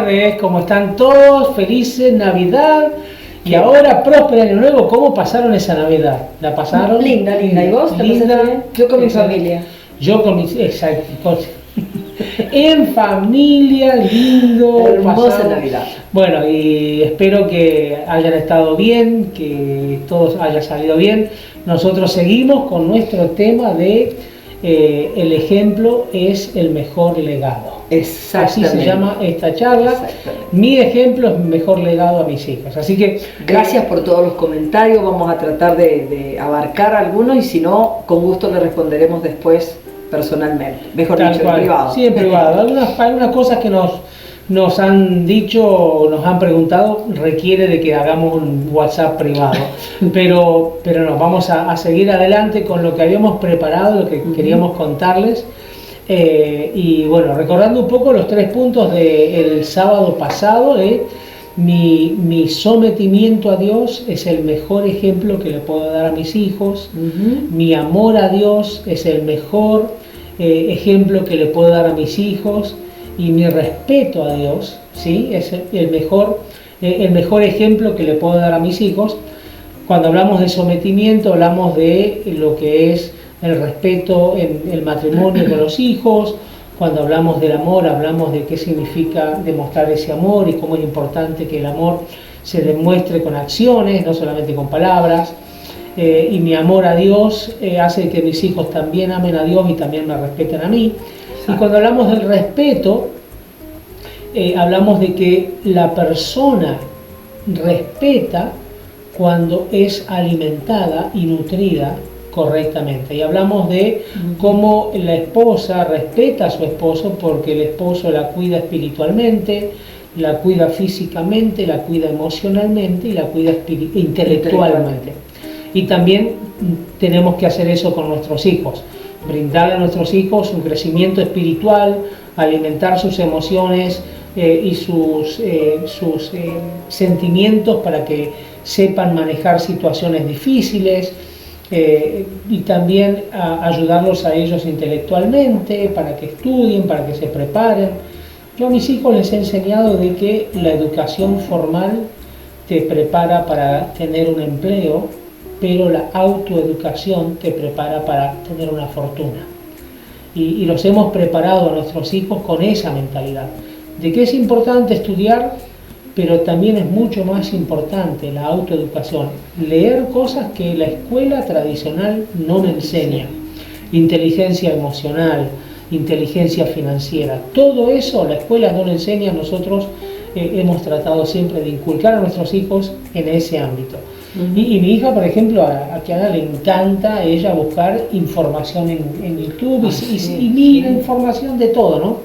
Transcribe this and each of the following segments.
Torres, ¿cómo están todos? Felices Navidad y ahora próspero año nuevo. ¿Cómo pasaron esa Navidad? ¿La pasaron? Linda. ¿Y vos? Linda. Yo con mi familia. Yo con mis... Exacto. En familia, lindo. Hermosa Navidad. Bueno, y espero que hayan estado bien, que todo haya salido bien. Nosotros seguimos con nuestro tema de el ejemplo es el mejor legado. Exactamente. Así se llama esta charla. Mi ejemplo es mi mejor legado a mis hijos. Así que gracias por todos los comentarios. Vamos a tratar de abarcar algunos y si no, con gusto le responderemos después personalmente. Mejor dicho, en privado. Sí, en privado. Algunas cosas que nos han dicho, nos han preguntado, requiere de que hagamos un WhatsApp privado. Pero nos vamos a seguir adelante con lo que habíamos preparado, lo que queríamos contarles. Y bueno, recordando un poco los 3 puntos del sábado pasado, mi sometimiento a Dios es el mejor ejemplo que le puedo dar a mis hijos. Mi amor a Dios es el mejor ejemplo que le puedo dar a mis hijos. Y mi respeto a Dios, ¿sí? Es el mejor ejemplo que le puedo dar a mis hijos. Cuando hablamos de sometimiento, hablamos de lo que es el respeto en el matrimonio con los hijos. Cuando hablamos del amor, hablamos de qué significa demostrar ese amor y cómo es importante que el amor se demuestre con acciones, no solamente con palabras. Y mi amor a Dios hace que mis hijos también amen a Dios y también me respeten a mí. Y cuando hablamos del respeto, hablamos de que la persona respeta cuando es alimentada y nutrida correctamente. Y hablamos de cómo la esposa respeta a su esposo porque el esposo la cuida espiritualmente, la cuida físicamente, la cuida emocionalmente y la cuida intelectualmente. Y también tenemos que hacer eso con nuestros hijos. Brindarle a nuestros hijos un crecimiento espiritual, alimentar sus emociones y sus sentimientos para que sepan manejar situaciones difíciles y también ayudarlos a ellos intelectualmente, para que estudien, para que se preparen. Yo a mis hijos les he enseñado de que la educación formal te prepara para tener un empleo, pero la autoeducación te prepara para tener una fortuna. Y los hemos preparado a nuestros hijos con esa mentalidad, de que es importante estudiar, pero también es mucho más importante la autoeducación, leer cosas que la escuela tradicional no me enseña, inteligencia emocional, inteligencia financiera, todo eso la escuela no le enseña. Nosotros hemos tratado siempre de inculcar a nuestros hijos en ese ámbito. Y mi hija, por ejemplo, a Kiana le encanta ella buscar información en YouTube y mira información de todo, ¿no?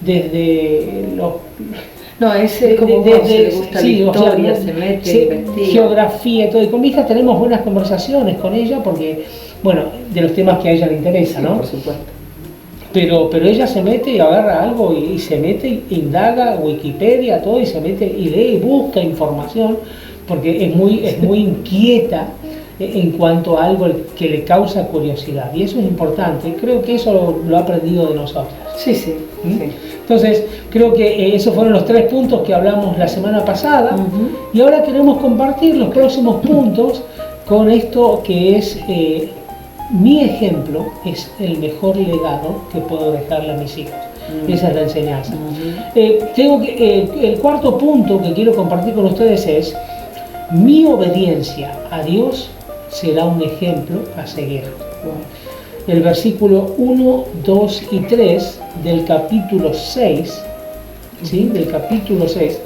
Desde los... No, es como le gusta la historia, se mete, investiga. Geografía y todo. Y con mi hija tenemos buenas conversaciones con ella porque, bueno, de los temas que a ella le interesan, ¿no? Por supuesto. Pero ella se mete y agarra algo y se mete, indaga Wikipedia, todo, y se mete y lee y busca información, porque es muy inquieta en cuanto a algo que le causa curiosidad, y eso es importante. Creo que eso lo ha aprendido de nosotros. Sí. Entonces, creo que esos fueron los 3 puntos que hablamos la semana pasada, y ahora queremos compartir los próximos puntos con esto que es mi ejemplo, es el mejor legado que puedo dejarle a mis hijos. Esa es la enseñanza. El cuarto punto que quiero compartir con ustedes es: mi obediencia a Dios será un ejemplo a seguir. El versículo 1, 2 y 3 del capítulo 6, ¿sí? Del capítulo 6,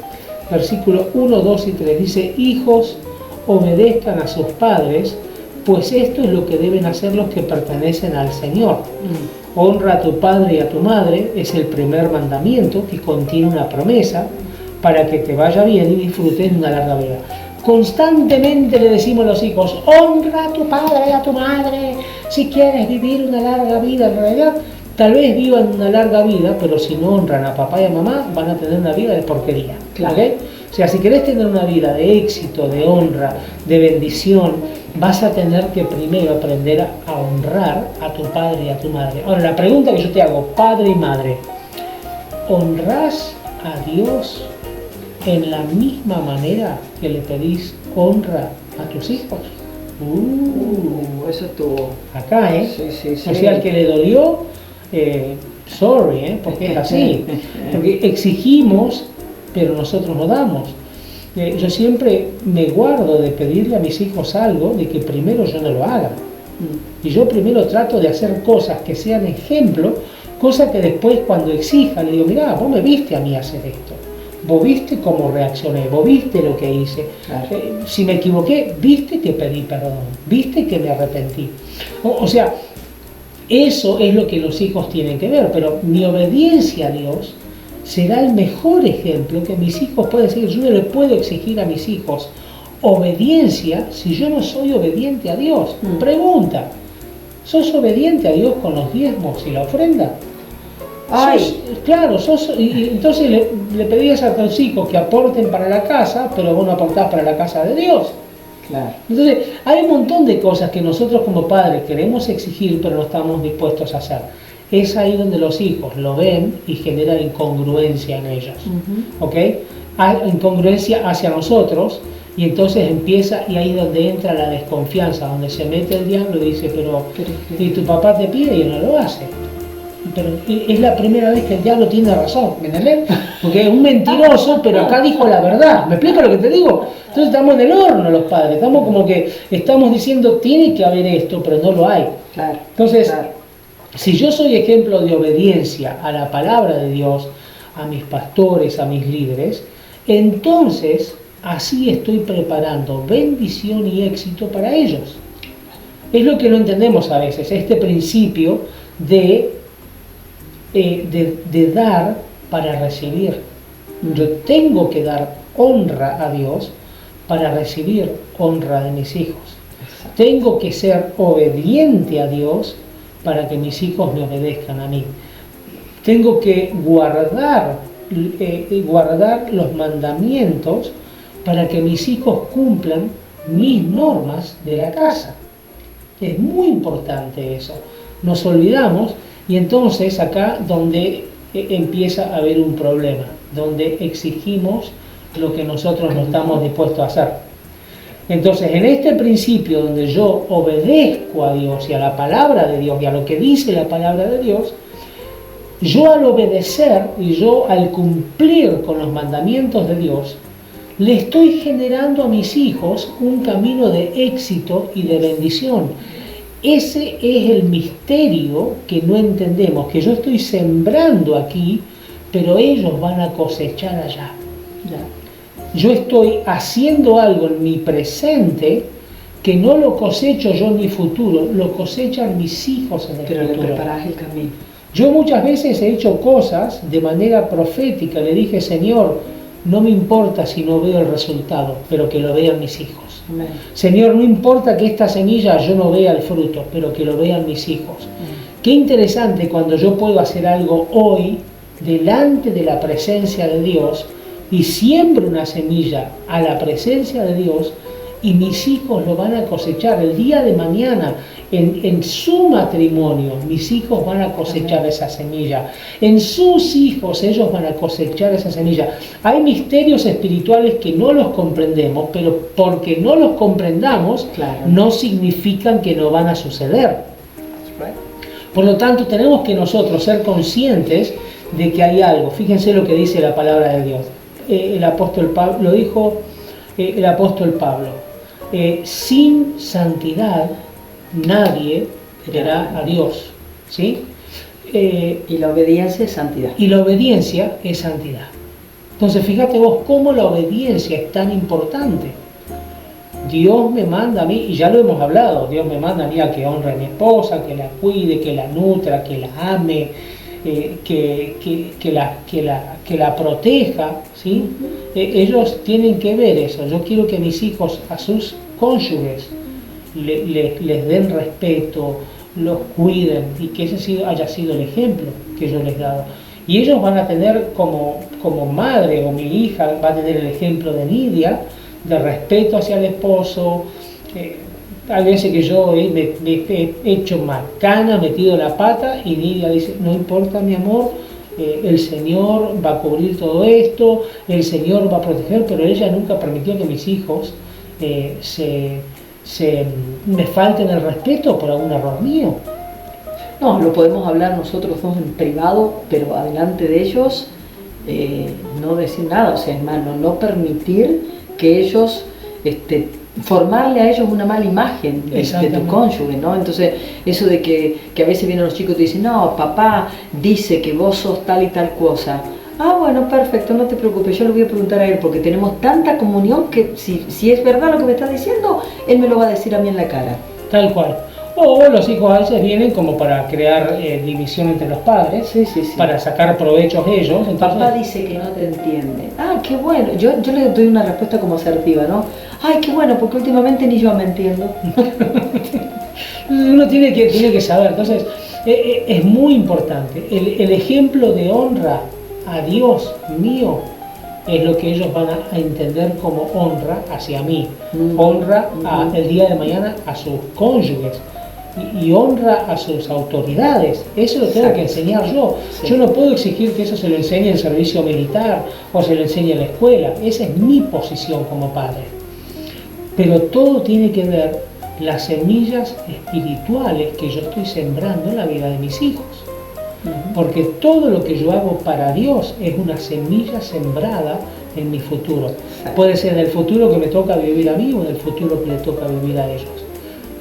versículo 1, 2 y 3, dice: hijos, obedezcan a sus padres, pues esto es lo que deben hacer los que pertenecen al Señor. Honra a tu padre y a tu madre, es el primer mandamiento que contiene una promesa para que te vaya bien y disfrutes de una larga vida. Constantemente le decimos a los hijos: honra a tu padre y a tu madre si quieres vivir una larga vida. En realidad, tal vez vivan una larga vida, pero si no honran a papá y a mamá, van a tener una vida de porquería. Claro. ¿Okay? O sea, si querés tener una vida de éxito, de honra, de bendición, vas a tener que primero aprender a honrar a tu padre y a tu madre. Ahora, la pregunta que yo te hago, padre y madre, ¿honrás a Dios en la misma manera que le pedís honra a tus hijos. Eso estuvo. Acá, ¿eh? Sí. O sea, al que le dolió, sorry, porque es así. Porque exigimos, pero nosotros no damos. Yo siempre me guardo de pedirle a mis hijos algo, de que primero yo no lo haga. Y yo primero trato de hacer cosas que sean ejemplo, cosas que después cuando exija le digo, mirá, vos me viste a mí hacer esto. Vos viste cómo reaccioné, vos viste lo que hice. Claro. Si me equivoqué, viste que pedí perdón, viste que me arrepentí. O sea, eso es lo que los hijos tienen que ver, pero mi obediencia a Dios será el mejor ejemplo que mis hijos pueden seguir. Yo no le puedo exigir a mis hijos obediencia si yo no soy obediente a Dios. Pregunta, ¿sos obediente a Dios con los diezmos y la ofrenda? Claro, y entonces le pedías a tus hijos que aporten para la casa, pero vos no aportás para la casa de Dios. Claro. Entonces, hay un montón de cosas que nosotros como padres queremos exigir, pero no estamos dispuestos a hacer. Es ahí donde los hijos lo ven y genera incongruencia en ellos. ¿Ok? Hay incongruencia hacia nosotros y entonces empieza, y ahí es donde entra la desconfianza, donde se mete el diablo y dice, pero y tu papá te pide y él no lo hace. Pero es la primera vez que el diablo tiene razón, ¿me entiendes? Porque es un mentiroso, pero acá dijo la verdad. ¿Me explico lo que te digo? Entonces estamos en el horno los padres, estamos como que estamos diciendo, tiene que haber esto, pero no lo hay. Claro. Entonces, si yo soy ejemplo de obediencia a la palabra de Dios, a mis pastores, a mis líderes, entonces así estoy preparando bendición y éxito para ellos. Es lo que no entendemos a veces, este principio de dar para recibir. Yo tengo que dar honra a Dios para recibir honra de mis hijos. Tengo que ser obediente a Dios para que mis hijos me obedezcan a mí. Tengo que guardar los mandamientos para que mis hijos cumplan mis normas de la casa. Es muy importante eso. Nos olvidamos y entonces acá donde empieza a haber un problema, donde exigimos lo que nosotros no estamos dispuestos a hacer. Entonces, en este principio donde yo obedezco a Dios y a la palabra de Dios y a lo que dice la palabra de Dios, yo al obedecer y yo al cumplir con los mandamientos de Dios, le estoy generando a mis hijos un camino de éxito y de bendición. Ese es el misterio que no entendemos, que yo estoy sembrando aquí, pero ellos van a cosechar allá. Yo estoy haciendo algo en mi presente que no lo cosecho yo en mi futuro, lo cosechan mis hijos en el futuro. Pero le preparás el camino. Yo muchas veces he hecho cosas de manera profética, le dije, Señor, no me importa si no veo el resultado, pero que lo vean mis hijos. Amén. Señor, no importa que esta semilla yo no vea el fruto, pero que lo vean mis hijos. Qué interesante cuando yo puedo hacer algo hoy delante de la presencia de Dios y siembro una semilla a la presencia de Dios y mis hijos lo van a cosechar el día de mañana. En su matrimonio, mis hijos van a cosechar esa semilla. En sus hijos, ellos van a cosechar esa semilla. Hay misterios espirituales que no los comprendemos, pero porque no los comprendamos, no significan que no van a suceder. Por lo tanto, tenemos que nosotros ser conscientes de que hay algo. Fíjense lo que dice la palabra de Dios. El apóstol Pablo, lo dijo el apóstol Pablo. Sin santidad nadie verá a Dios, ¿sí? Y la obediencia es santidad. Y la obediencia es santidad. Entonces, fíjate vos cómo la obediencia es tan importante. Dios me manda a mí, y ya lo hemos hablado, Dios me manda a mí a que honre a mi esposa, que la cuide, que la nutra, que la ame, que la proteja, ¿sí? Ellos tienen que ver eso. Yo quiero que mis hijos a sus cónyuges les den respeto, los cuiden y que ese haya sido el ejemplo que yo les he dado. Y ellos van a tener como madre, o mi hija va a tener el ejemplo de Nidia, de respeto hacia el esposo. Hay veces que yo me he hecho macana, metido la pata y Nidia dice, no importa mi amor, el Señor va a cubrir todo esto, el Señor va a proteger, pero ella nunca permitió que mis hijos me falten el respeto por algún error mío. No, lo podemos hablar nosotros dos en privado, pero adelante de ellos no decir nada, o sea, hermano, no permitir que ellos, formarle a ellos una mala imagen de tu cónyuge, ¿no? Entonces, eso de que a veces vienen los chicos y te dicen, no, papá dice que vos sos tal y tal cosa. Ah, bueno, perfecto, no te preocupes, yo le voy a preguntar a él, porque tenemos tanta comunión que si es verdad lo que me está diciendo, él me lo va a decir a mí en la cara. Tal cual. O los hijos a veces vienen como para crear división entre los padres, sí. para sacar provechos ellos. Entonces... Papá dice que no te entiende. Ah, qué bueno. Yo le doy una respuesta como asertiva, ¿no? Ay, qué bueno, porque últimamente ni yo me entiendo. Uno tiene que saber. Entonces, es muy importante. El ejemplo de honra a Dios mío es lo que ellos van a entender como honra hacia mí. Honra el día de mañana a sus cónyuges. Y honra a sus autoridades. Eso lo tengo que enseñar yo. Sí. Yo no puedo exigir que eso se lo enseñe en el servicio militar o se lo enseñe en la escuela. Esa es mi posición como padre. Pero todo tiene que ver las semillas espirituales que yo estoy sembrando en la vida de mis hijos. Porque todo lo que yo hago para Dios es una semilla sembrada en mi futuro. Puede ser en el futuro que me toca vivir a mí o en el futuro que le toca vivir a ellos.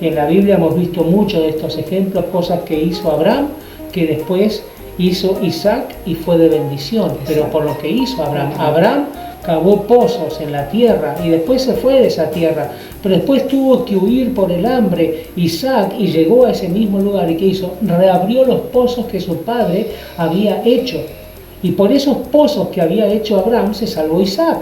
En la Biblia hemos visto muchos de estos ejemplos, cosas que hizo Abraham, que después hizo Isaac y fue de bendición. Pero por lo que hizo Abraham cavó pozos en la tierra y después se fue de esa tierra, pero después tuvo que huir por el hambre Isaac y llegó a ese mismo lugar. ¿Y qué hizo? Reabrió los pozos que su padre había hecho. Y por esos pozos que había hecho Abraham se salvó Isaac.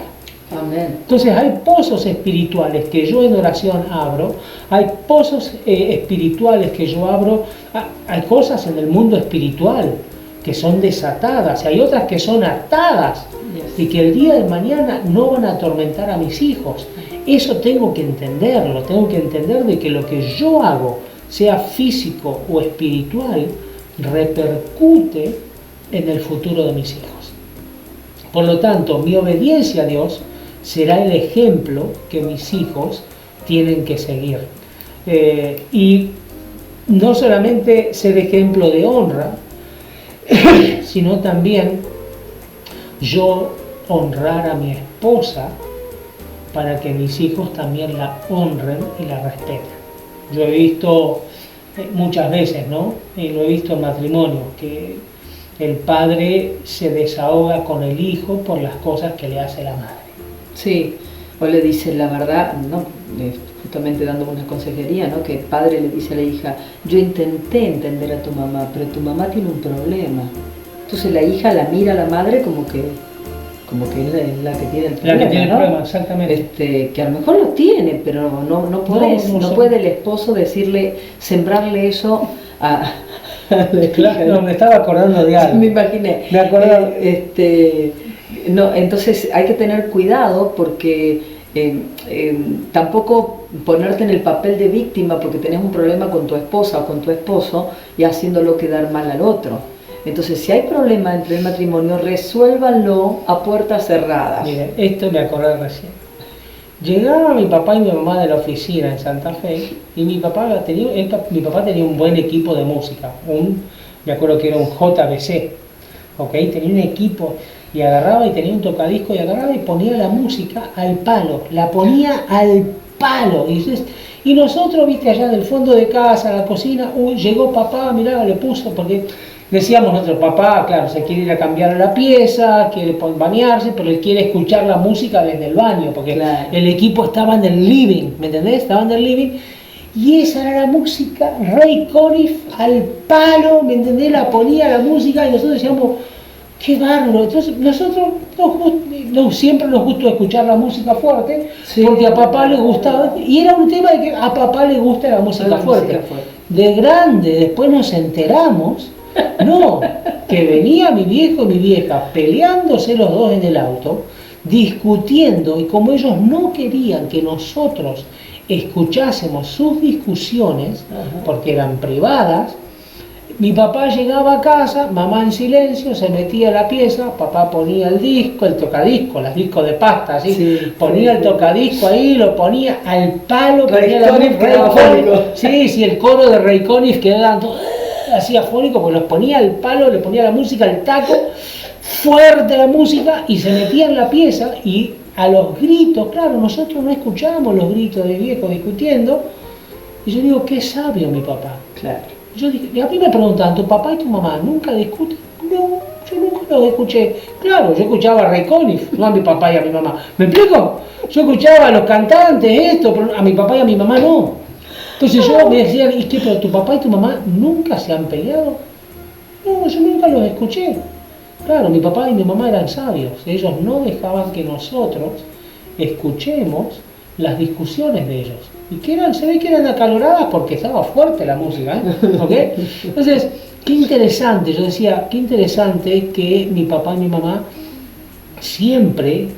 Amén. Entonces hay pozos espirituales que yo en oración abro, hay pozos espirituales que yo abro, hay cosas en el mundo espiritual que son desatadas, y hay otras que son atadas y que el día de mañana no van a atormentar a mis hijos. Eso tengo que entenderlo, tengo que entender de que lo que yo hago, sea físico o espiritual, repercute en el futuro de mis hijos. Por lo tanto, mi obediencia a Dios será el ejemplo que mis hijos tienen que seguir. Y no solamente ser ejemplo de honra, sino también yo honrar a mi esposa para que mis hijos también la honren y la respeten. Yo he visto muchas veces, ¿no? Y lo he visto en matrimonio, que el padre se desahoga con el hijo por las cosas que le hace la madre. Sí, o le dice la verdad, ¿no? Justamente dando una consejería, ¿no? Que el padre le dice a la hija, yo intenté entender a tu mamá, pero tu mamá tiene un problema. Entonces la hija la mira a la madre como que es la que tiene el problema. La que tiene el ¿no? problema, exactamente. Que a lo mejor lo tiene, pero no puede el esposo decirle, sembrarle eso a Claro, no, me estaba acordando de algo. Me imaginé. Me acordaba. No, entonces hay que tener cuidado porque tampoco ponerte en el papel de víctima porque tenés un problema con tu esposa o con tu esposo y haciéndolo quedar mal al otro. Entonces, si hay problema entre el matrimonio, resuélvanlo a puertas cerradas. Mire, esto me acordé recién. Llegaba mi papá y mi mamá de la oficina en Santa Fe y mi papá tenía un buen equipo de música. Me acuerdo que era un JBC, ¿okay? Tenía un equipo y agarraba y tenía un tocadisco y agarraba y ponía la música al palo, la ponía al palo. Y nosotros, viste, allá del fondo de casa, la cocina, llegó papá, mirá, le puso, porque decíamos nosotros, papá, claro, se quiere ir a cambiar la pieza, quiere bañarse, pero él quiere escuchar la música desde el baño, porque claro, el equipo estaba en el living, ¿me entendés? Estaba en el living, y esa era la música, Ray Conniff al palo, ¿me entendés? La ponía la música y nosotros decíamos, qué bárbaro. Entonces nosotros siempre nos gustó escuchar la música fuerte, sí, porque a papá le gustaba, y era un tema de que a papá le gusta la música fuerte. De grande, después nos enteramos, no, que venía mi viejo y mi vieja peleándose los dos en el auto, discutiendo, y como ellos no querían que nosotros escuchásemos sus discusiones, porque eran privadas, mi papá llegaba a casa, mamá en silencio, se metía a la pieza, papá ponía el disco, el tocadisco, los discos de pasta, así, Sí, ponía el tocadisco ahí, lo ponía al palo, Ray ponía la Conniff Ray quedaba Conniff. fónico. Sí, el coro de Ray Conniff quedaba así afónico, porque los ponía al palo, le ponía la música al taco, fuerte la música, y se metía en la pieza, y a los gritos, claro, nosotros no escuchábamos los gritos de viejos discutiendo, y yo digo, qué sabio mi papá. Claro. Yo dije, y a mí me preguntan, ¿tu papá y tu mamá nunca discuten? No, yo nunca los escuché. Claro, yo escuchaba a Ray Conniff, no a mi papá y a mi mamá. ¿Me explico? Yo escuchaba a los cantantes, esto, pero a mi papá y a mi mamá no. Entonces yo me decía, ¿y qué? ¿Pero tu papá y tu mamá nunca se han peleado? No, yo nunca los escuché. Claro, mi papá y mi mamá eran sabios. Ellos no dejaban que nosotros escuchemos las discusiones de ellos. Y que eran, se ve que eran acaloradas porque estaba fuerte la música, ¿ok? Entonces, qué interesante, yo decía, qué interesante que mi papá y mi mamá siempre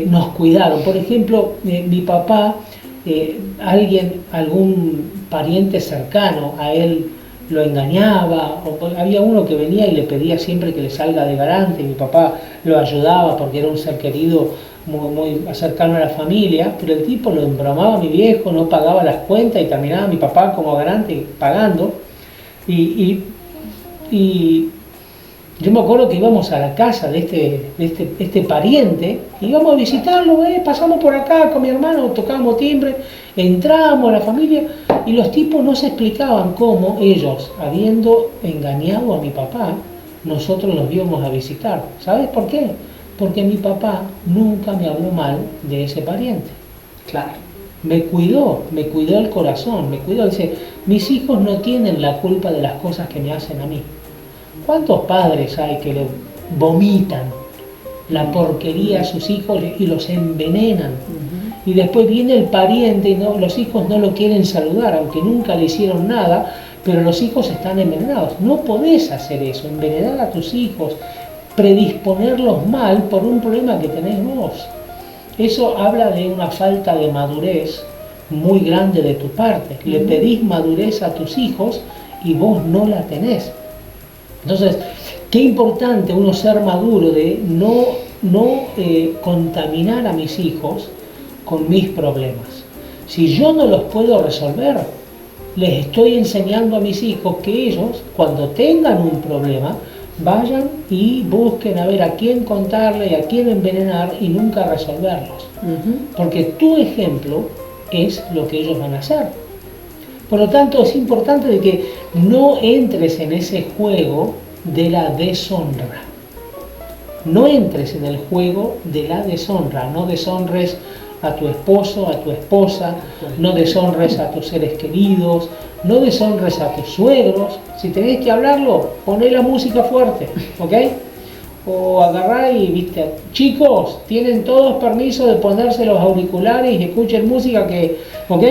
nos cuidaron. Por ejemplo, mi papá, algún pariente cercano a él lo engañaba, o había uno que venía y le pedía siempre que le salga de garante, y mi papá lo ayudaba porque era un ser querido muy cercano a la familia, pero el tipo lo embromaba a mi viejo, no pagaba las cuentas y terminaba mi papá como garante pagando. Y yo me acuerdo que íbamos a la casa de este pariente, íbamos a visitarlo, pasamos por acá con mi hermano, tocábamos timbre, entramos a la familia, y los tipos no se explicaban cómo ellos, habiendo engañado a mi papá, nosotros los íbamos a visitar. ¿Sabes por qué? Porque mi papá nunca me habló mal de ese pariente. Claro. Me cuidó el corazón, me cuidó. Dice, mis hijos no tienen la culpa de las cosas que me hacen a mí. ¿Cuántos padres hay que le vomitan la porquería a sus hijos y los envenenan? Y después viene el pariente y los hijos no lo quieren saludar, aunque nunca le hicieron nada, pero los hijos están envenenados. No podés hacer eso, envenenar a tus hijos, predisponerlos mal por un problema que tenés vos. Eso habla de una falta de madurez muy grande de tu parte. Le pedís madurez a tus hijos y vos no la tenés. Entonces, qué importante uno ser maduro de no contaminar a mis hijos con mis problemas. Si yo no los puedo resolver, les estoy enseñando a mis hijos que ellos, cuando tengan un problema, vayan y busquen a ver a quién contarle y a quién envenenar y nunca resolverlos. Porque tu ejemplo es lo que ellos van a hacer. Por lo tanto, es importante de que no entres en ese juego de la deshonra. No entres en el juego de la deshonra. No deshonres a tu esposo, a tu esposa, no deshonres a tus seres queridos, no deshonres a tus suegros. Si tenés que hablarlo, poné la música fuerte, ¿ok? O agarrá y, viste, chicos, tienen todos permiso de ponerse los auriculares y escuchen música que, ¿ok?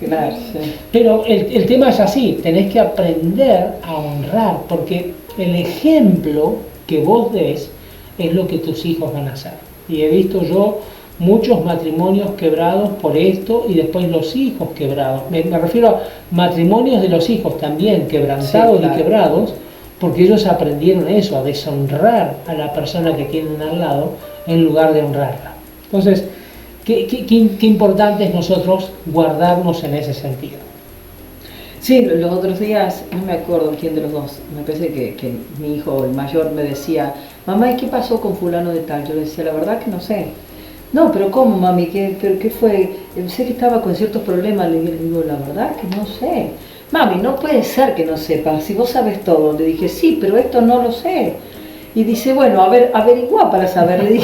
Claro, sí. Pero el tema es así, tenés que aprender a honrar, porque el ejemplo que vos des es lo que tus hijos van a hacer. Y he visto yo muchos matrimonios quebrados por esto y después los hijos quebrados. Me refiero a matrimonios de los hijos también quebrantados, sí, claro, y quebrados, porque ellos aprendieron eso, a deshonrar a la persona que tienen al lado en lugar de honrarla. Entonces, qué importante es nosotros guardarnos en ese sentido. Sí, los otros días, no me acuerdo quién de los dos, me parece que mi hijo, el mayor, me decía, mamá, ¿y qué pasó con fulano de tal? Yo le decía, la verdad que no sé. No, pero ¿cómo, mami? ¿Qué fue? Sé que estaba con ciertos problemas. Le digo, la verdad que no sé. Mami, no puede ser que no sepas, si vos sabes todo. Le dije, sí, pero esto no lo sé. Y dice, bueno, a ver, averigua para saber. Le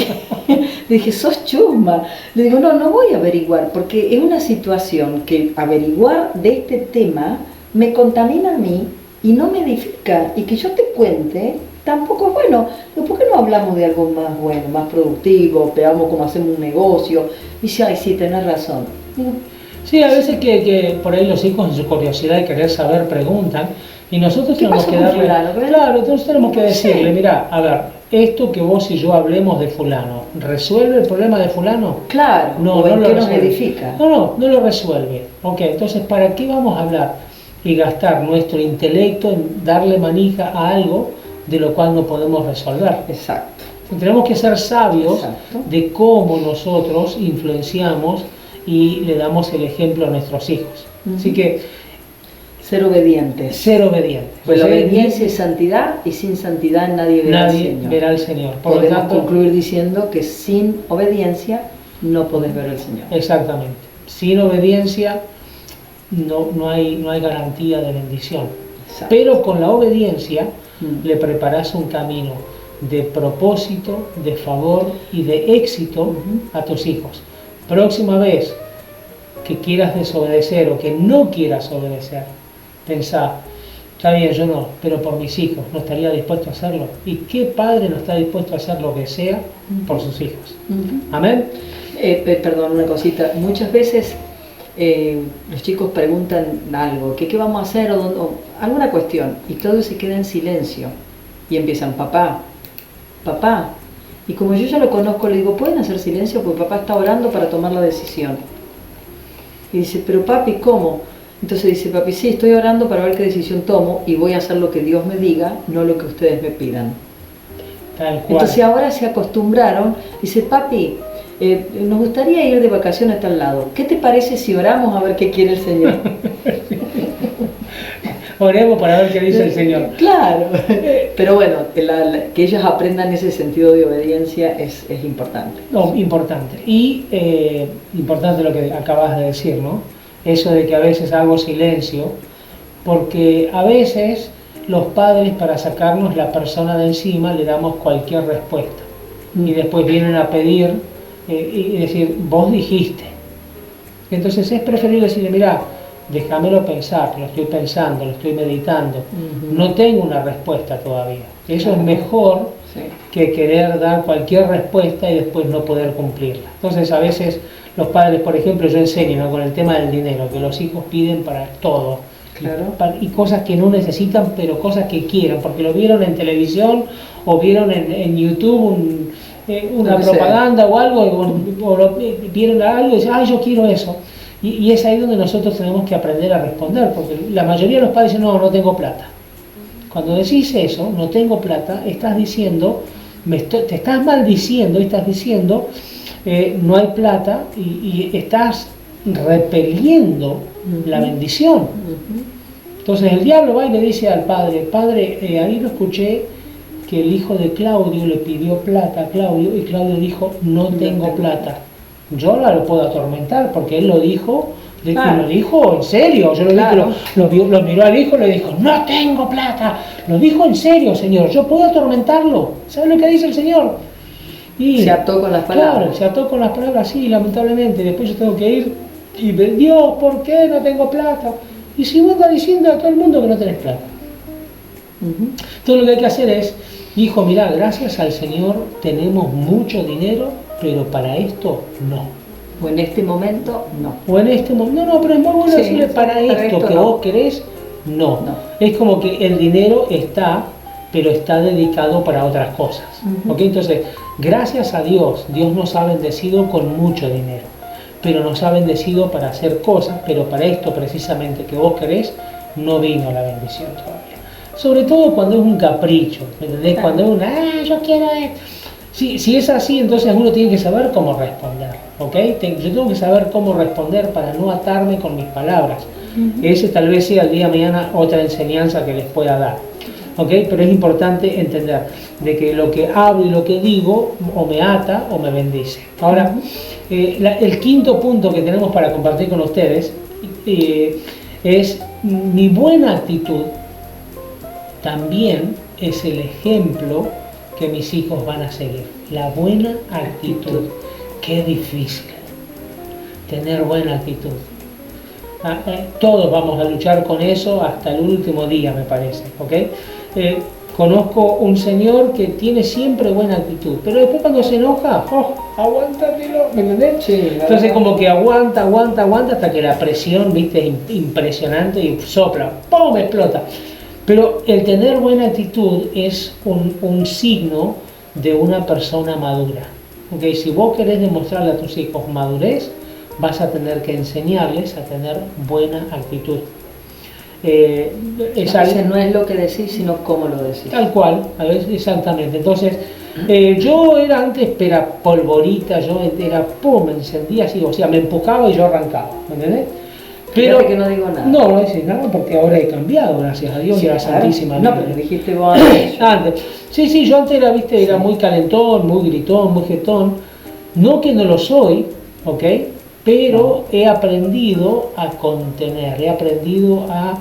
dije, sos chusma. Le digo, no voy a averiguar, porque es una situación que averiguar de este tema me contamina a mí y no me edifica. Y que yo te cuente tampoco es bueno. ¿Por qué no hablamos de algo más bueno, más productivo? Veamos cómo hacemos un negocio. Y dice, ay, sí, tenés razón. Digo, sí, a veces que por ahí los hijos en su curiosidad de querer saber preguntan y nosotros tenemos que darle... Claro, entonces tenemos que decirle, mira, a ver, esto que vos y yo hablemos de fulano, ¿resuelve el problema de fulano? Claro, no lo nos edifica. No lo resuelve. Ok, entonces, ¿para qué vamos a hablar? y gastar nuestro intelecto en darle manija a algo de lo cual no podemos resolver. Exacto. Tenemos que ser sabios Exacto. de cómo nosotros influenciamos y le damos el ejemplo a nuestros hijos. Así que ser obedientes. ser obedientes. Pues la obediencia es santidad, y sin santidad nadie verá al Señor. Verá al Señor. Por Podemos lo tanto, concluir diciendo que sin obediencia no podés ver al Señor. exactamente. Sin obediencia no hay garantía de bendición. Exacto. Pero con la obediencia le preparás un camino de propósito, de favor y de éxito a tus hijos. Próxima vez que quieras desobedecer o que no quieras obedecer, pensá, está bien, yo no, pero por mis hijos no estaría dispuesto a hacerlo. ¿Y qué padre no está dispuesto a hacer lo que sea por sus hijos? Amén. Perdón, una cosita. Muchas veces los chicos preguntan algo, que qué vamos a hacer o alguna cuestión, y Claudio se queda en silencio y empiezan, papá, y como yo ya lo conozco, le digo, ¿pueden hacer silencio? Porque papá está orando para tomar la decisión. Y dice, pero papi, ¿cómo? Entonces dice, papi, sí, estoy orando para ver qué decisión tomo y voy a hacer lo que Dios me diga, no lo que ustedes me pidan. Tal cual. Entonces ahora se acostumbraron, dice, papi, nos gustaría ir de vacaciones a tal lado. ¿Qué te parece si oramos a ver qué quiere el Señor? Oremos para ver qué dice el Señor. Claro, pero bueno, que ellos aprendan ese sentido de obediencia es importante. No, importante. Y importante lo que acabas de decir, ¿no? Eso de que a veces hago silencio, porque a veces los padres, para sacarnos la persona de encima, le damos cualquier respuesta. Y después vienen a pedir y decir, vos dijiste. Entonces es preferible decirle, mira, déjamelo pensar, lo estoy pensando, lo estoy meditando, no tengo una respuesta todavía. Eso es mejor que querer dar cualquier respuesta y después no poder cumplirla. Entonces a veces los padres, por ejemplo, yo enseño, ¿no?, con el tema del dinero, que los hijos piden para todo. Claro. Y cosas que no necesitan, pero cosas que quieran, porque lo vieron en televisión o vieron en YouTube una propaganda o algo, o vieron algo y dicen, ay, yo quiero eso. Y es ahí donde nosotros tenemos que aprender a responder, porque la mayoría de los padres dicen, no tengo plata. Cuando decís eso, no tengo plata, estás diciendo, te estás maldiciendo, estás diciendo, no hay plata, y estás repeliendo la bendición. Entonces el diablo va y le dice al padre, ahí lo escuché que el hijo de Claudio le pidió plata a Claudio, y Claudio dijo, no tengo plata. Yo ahora lo puedo atormentar porque él lo dijo, lo dijo en serio. Yo lo miró al hijo y le dijo, no tengo plata. Lo dijo en serio, Señor, yo puedo atormentarlo. ¿Sabe lo que dice el Señor? Y se ató con las palabras. Claro, se ató con las palabras, sí, lamentablemente. Después yo tengo que ir y ver, Dios, ¿por qué no tengo plata? Y si vos estás diciendo a todo el mundo que no tenés plata. Entonces lo que hay que hacer es, hijo, mirá, gracias al Señor tenemos mucho dinero, pero para esto no. O en este momento no. O en este momento, no, pero es muy bueno decirle para esto que vos querés, no. Es como que el dinero está, pero está dedicado para otras cosas. ¿Okay? Entonces, gracias a Dios, Dios nos ha bendecido con mucho dinero, pero nos ha bendecido para hacer cosas, pero para esto precisamente que vos querés, no vino la bendición todavía. Sobre todo cuando es un capricho, ¿me entendés? Cuando es yo quiero esto. Si es así, entonces uno tiene que saber cómo responder, ¿ok? Yo tengo que saber cómo responder para no atarme con mis palabras. Ese tal vez sea el día de mañana otra enseñanza que les pueda dar, ¿ok? Pero es importante entender de que lo que hablo y lo que digo o me ata o me bendice. Ahora, el quinto punto que tenemos para compartir con ustedes es mi buena actitud. También es el ejemplo que mis hijos van a seguir. La buena actitud. Qué difícil tener buena actitud. Todos vamos a luchar con eso hasta el último día, me parece, ¿ok? Conozco un señor que tiene siempre buena actitud, pero después cuando se enoja, aguántatelo, ¿me entendés? Sí, entonces como que aguanta hasta que la presión, viste, es impresionante y sopla, ¡pum!, explota. Pero el tener buena actitud es un signo de una persona madura. ¿Okay? Si vos querés demostrarle a tus hijos madurez, vas a tener que enseñarles a tener buena actitud. A veces no es lo que decís, sino cómo lo decís. Tal cual, a veces exactamente. Entonces, yo era antes, era polvorita, yo era, pum, me encendía así, o sea, me empujaba y yo arrancaba, ¿me entendés? Pero fíjate que no digo nada. No decís nada porque ahora he cambiado, gracias a Dios, Sí, y a la claro. Santísima No, Virgen. pero dijiste vos antes. Antes. Sí, yo antes era, viste, era muy calentón, muy gritón, muy jetón. No que no lo soy, ¿ok? Pero he aprendido a contener, he aprendido a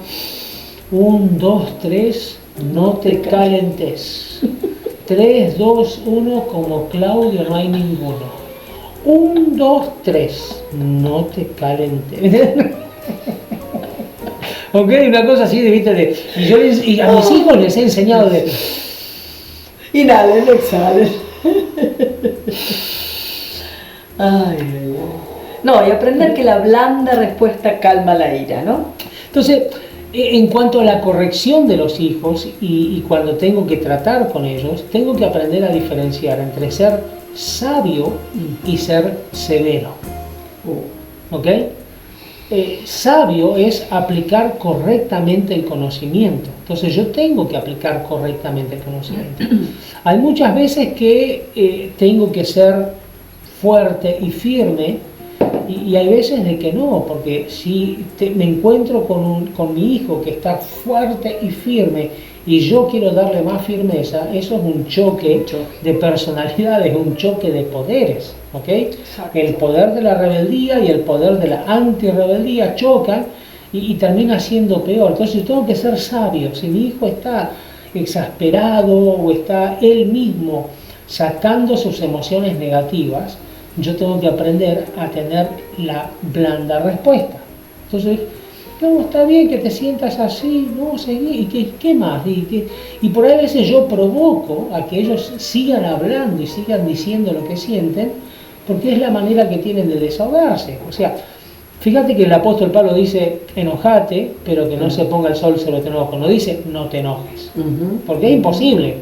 1, 2, 3, no te calentes. 3, 2, 1, como Claudio no hay ninguno. 1, 2, 3, no te calentes. Ok, una cosa así de, viste, y a mis hijos les he enseñado de... Inhalen, exhalen. Ay, ay, ay. No, y aprender que la blanda respuesta calma la ira, ¿no? Entonces, en cuanto a la corrección de los hijos y cuando tengo que tratar con ellos, tengo que aprender a diferenciar entre ser sabio y ser severo. ¿Ok? Sabio es aplicar correctamente el conocimiento. Entonces yo tengo que aplicar correctamente el conocimiento. Hay muchas veces que tengo que ser fuerte y firme y hay veces de que no, porque si me encuentro con mi hijo que está fuerte y firme y yo quiero darle más firmeza, eso es un choque de personalidades, un choque de poderes, ¿ok? Exacto. El poder de la rebeldía y el poder de la antirrebeldía chocan y termina siendo peor. Entonces yo tengo que ser sabio. Si mi hijo está exasperado o está él mismo sacando sus emociones negativas, yo tengo que aprender a tener la blanda respuesta. Entonces, no, está bien que te sientas así, no, seguí, ¿y qué más? Y por ahí a veces yo provoco a que ellos sigan hablando y sigan diciendo lo que sienten, porque es la manera que tienen de desahogarse. O sea, fíjate que el apóstol Pablo dice, enojate, pero que no se ponga el sol sobre tu enojo. No dice, no te enojes, porque es imposible.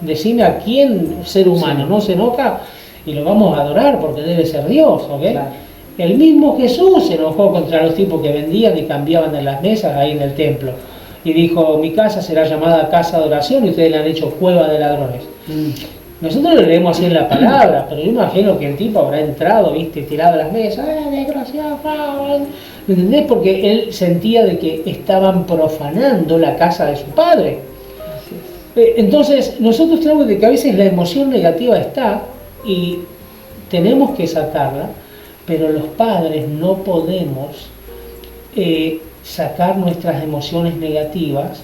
Decime a quién ser humano no se enoja y lo vamos a adorar porque debe ser Dios, ¿ok? Claro. El mismo Jesús se enojó contra los tipos que vendían y cambiaban en las mesas ahí en el templo. Y dijo, mi casa será llamada casa de oración y ustedes le han hecho cueva de ladrones. Nosotros lo leemos así en la palabra, pero yo imagino que el tipo habrá entrado, viste, tirado a las mesas, desgraciado, ¿me entendés? Porque él sentía de que estaban profanando la casa de su padre. Entonces, nosotros tenemos que a veces la emoción negativa está y tenemos que sacarla, pero los padres no podemos sacar nuestras emociones negativas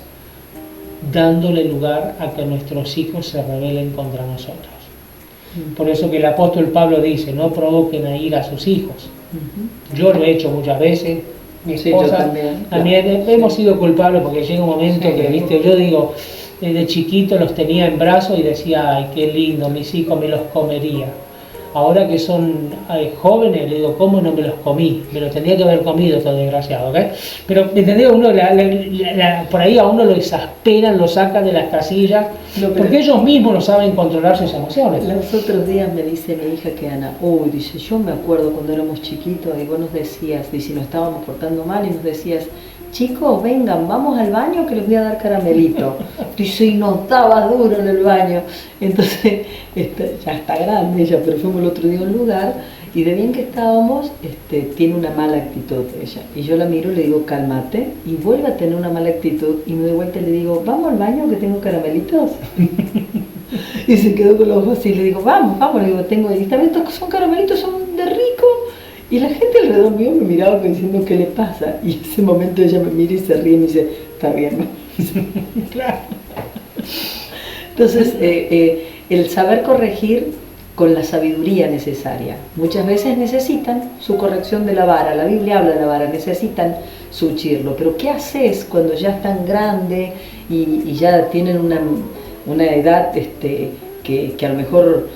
dándole lugar a que nuestros hijos se rebelen contra nosotros. Por eso que el apóstol Pablo dice, no provoquen a ir a sus hijos. Yo lo he hecho muchas veces, mi esposa, también hemos sido culpables porque llega un momento que, viste, yo digo, de chiquito los tenía en brazos y decía, ay, qué lindo, mis hijos me los comería. Ahora que son jóvenes, le digo, ¿cómo no me los comí? Me los tendría que haber comido, todo desgraciado, ¿ok? Pero, ¿me entendés? Uno, por ahí a uno lo exasperan, lo sacan de las casillas, porque ellos mismos no saben controlar sus emociones. Los otros días me dice mi hija que Ana, dice, yo me acuerdo cuando éramos chiquitos y vos nos decías, y si nos estábamos portando mal y nos decías, chicos, vengan, vamos al baño que les voy a dar caramelito. Dice, y nos daba duro en el baño. Entonces, ya está grande ella, pero fuimos el otro día a un lugar y de bien que estábamos, tiene una mala actitud ella. Y yo la miro y le digo, cálmate, y vuelve a tener una mala actitud y me doy vuelta y le digo, vamos al baño que tengo caramelitos. Y se quedó con los ojos así, le digo, vamos, le digo, y también estos son caramelitos, son de rico. Y la gente alrededor mío me miraba diciendo, ¿qué le pasa? Y en ese momento ella me mira y se ríe y me dice, está bien. Claro. Entonces, el saber corregir con la sabiduría necesaria. Muchas veces necesitan su corrección de la vara. La Biblia habla de la vara, necesitan su chirlo. Pero ¿qué haces cuando ya están grandes y ya tienen una edad que a lo mejor...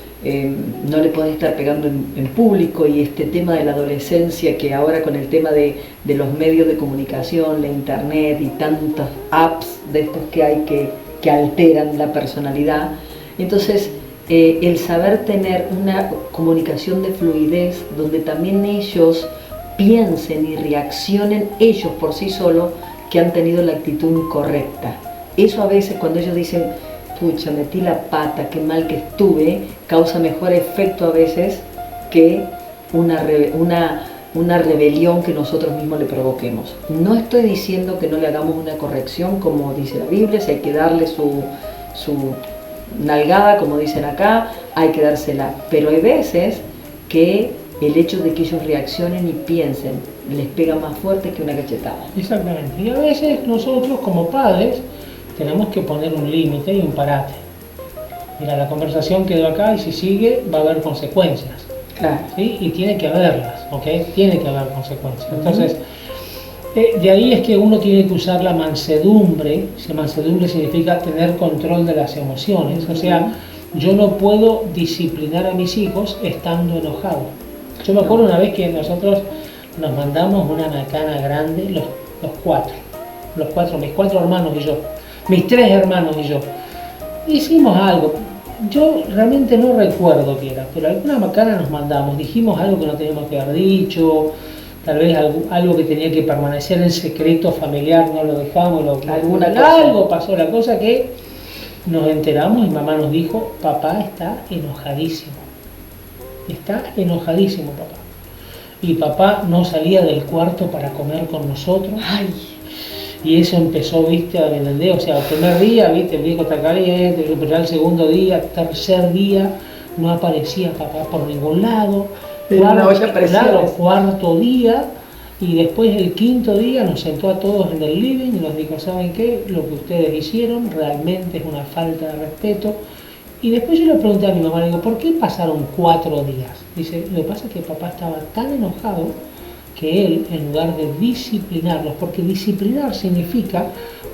no le podés estar pegando en público, y este tema de la adolescencia que ahora con el tema de los medios de comunicación, la internet y tantas apps de estos que hay que alteran la personalidad, entonces el saber tener una comunicación de fluidez donde también ellos piensen y reaccionen ellos por sí solos, que han tenido la actitud incorrecta. Eso a veces cuando ellos dicen, pucha, metí la pata, qué mal que estuve, causa mejor efecto a veces que una rebelión que nosotros mismos le provoquemos. No estoy diciendo que no le hagamos una corrección, como dice la Biblia, si hay que darle su nalgada, como dicen acá, hay que dársela. Pero hay veces que el hecho de que ellos reaccionen y piensen les pega más fuerte que una cachetada. Exactamente. Y a veces nosotros como padres tenemos que poner un límite y un parate. Mira, la conversación quedó acá y si sigue va a haber consecuencias. Claro. ¿Sí? Y tiene que haberlas, ¿ok? Tiene que haber consecuencias. Entonces, de ahí es que uno tiene que usar la mansedumbre. Si mansedumbre significa tener control de las emociones. O sea, yo no puedo disciplinar a mis hijos estando enojado. Yo me acuerdo una vez que nosotros nos mandamos una macana grande, los cuatro, mis 4 hermanos y yo, mis 3 hermanos y yo. Hicimos algo, yo realmente no recuerdo qué era, pero alguna macana nos mandamos, dijimos algo que no teníamos que haber dicho, tal vez algo que tenía que permanecer en secreto familiar, no lo dejamos, algo pasó, la cosa que nos enteramos y mamá nos dijo, papá está enojadísimo papá. Y papá no salía del cuarto para comer con nosotros. Ay. Y eso empezó, viste, a vender. O sea, el primer día, viste, el viejo está caliente, pero ya el segundo día, tercer día, no aparecía papá por ningún lado. Cuarto día, y después el quinto día nos sentó a todos en el living y nos dijo, ¿saben qué? Lo que ustedes hicieron realmente es una falta de respeto. Y después yo le pregunté a mi mamá, le digo, ¿por qué pasaron 4 días? Dice, lo que pasa es que papá estaba tan enojado que él, en lugar de disciplinarlos, porque disciplinar significa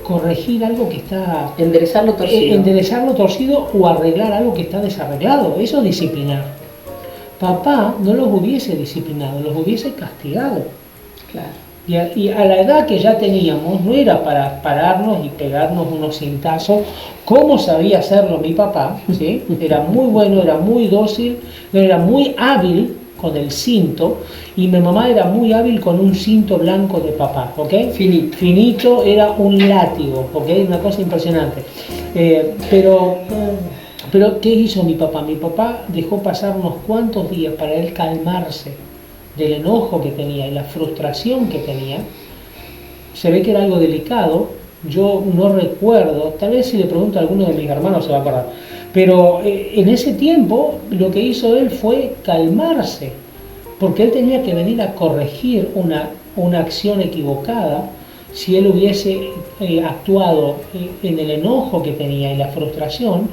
corregir algo que está... Enderezarlo torcido. Enderezarlo torcido o arreglar algo que está desarreglado, eso es disciplinar. Papá no los hubiese disciplinado, los hubiese castigado. Claro. Y a la edad que ya teníamos, no era para pararnos y pegarnos unos cintazos, como sabía hacerlo mi papá, ¿sí? Era muy bueno, era muy dócil, era muy hábil con el cinto, y mi mamá era muy hábil con un cinto blanco de papá, ¿ok? Finito, era un látigo, ¿ok? Una cosa impresionante. Pero, ¿qué hizo mi papá? Mi papá dejó pasar unos cuantos días para él calmarse del enojo que tenía y la frustración que tenía. Se ve que era algo delicado, yo no recuerdo, tal vez si le pregunto a alguno de mis hermanos se va a acordar, pero en ese tiempo lo que hizo él fue calmarse, porque él tenía que venir a corregir una acción equivocada. Si él hubiese actuado en el enojo que tenía y la frustración,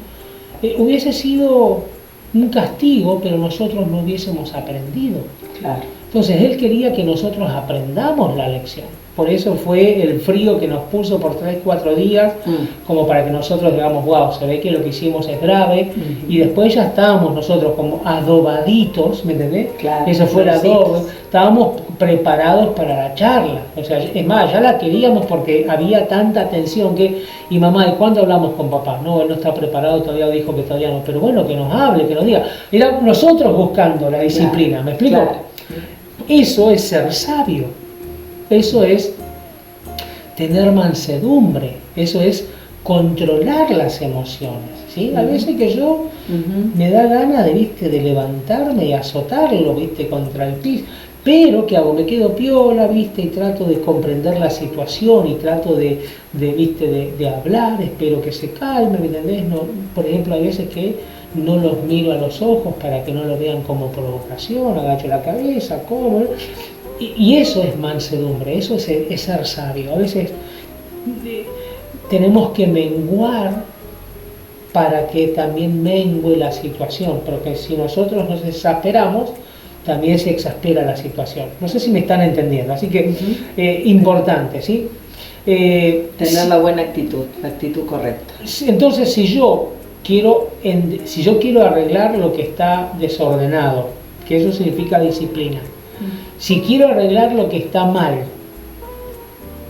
hubiese sido un castigo, pero nosotros no hubiésemos aprendido. Claro. Entonces él quería que nosotros aprendamos la lección. Por eso fue el frío que nos puso por 3-4 días, como para que nosotros digamos, wow, se ve que lo que hicimos es grave, y después ya estábamos nosotros como adobaditos, ¿me entendés? Claro, eso fue el adobo, estábamos preparados para la charla, o sea, es más, ya la queríamos porque había tanta tensión que, y mamá, ¿y cuándo hablamos con papá? No, él no está preparado, todavía dijo que todavía no, pero bueno, que nos hable, que nos diga. Era nosotros buscando la disciplina, claro, ¿me explico? Claro. Eso es ser sabio. Eso es tener mansedumbre, eso es controlar las emociones, ¿sí? A veces que yo me da ganas de, ¿viste?, de levantarme y azotarlo, ¿viste?, contra el piso, pero ¿qué hago? Me quedo piola, ¿viste?, y trato de comprender la situación y trato de hablar, espero que se calme, ¿me entendés? No, por ejemplo, hay veces que no los miro a los ojos para que no lo vean como provocación, agacho la cabeza, como... Y eso es mansedumbre, eso es ser sabio. A veces tenemos que menguar para que también mengue la situación, porque si nosotros nos exasperamos, también se exaspera la situación. No sé si me están entendiendo, así que importante, ¿sí? Tener la buena actitud, la actitud correcta. Entonces, si yo quiero arreglar lo que está desordenado, que eso significa disciplina, si quiero arreglar lo que está mal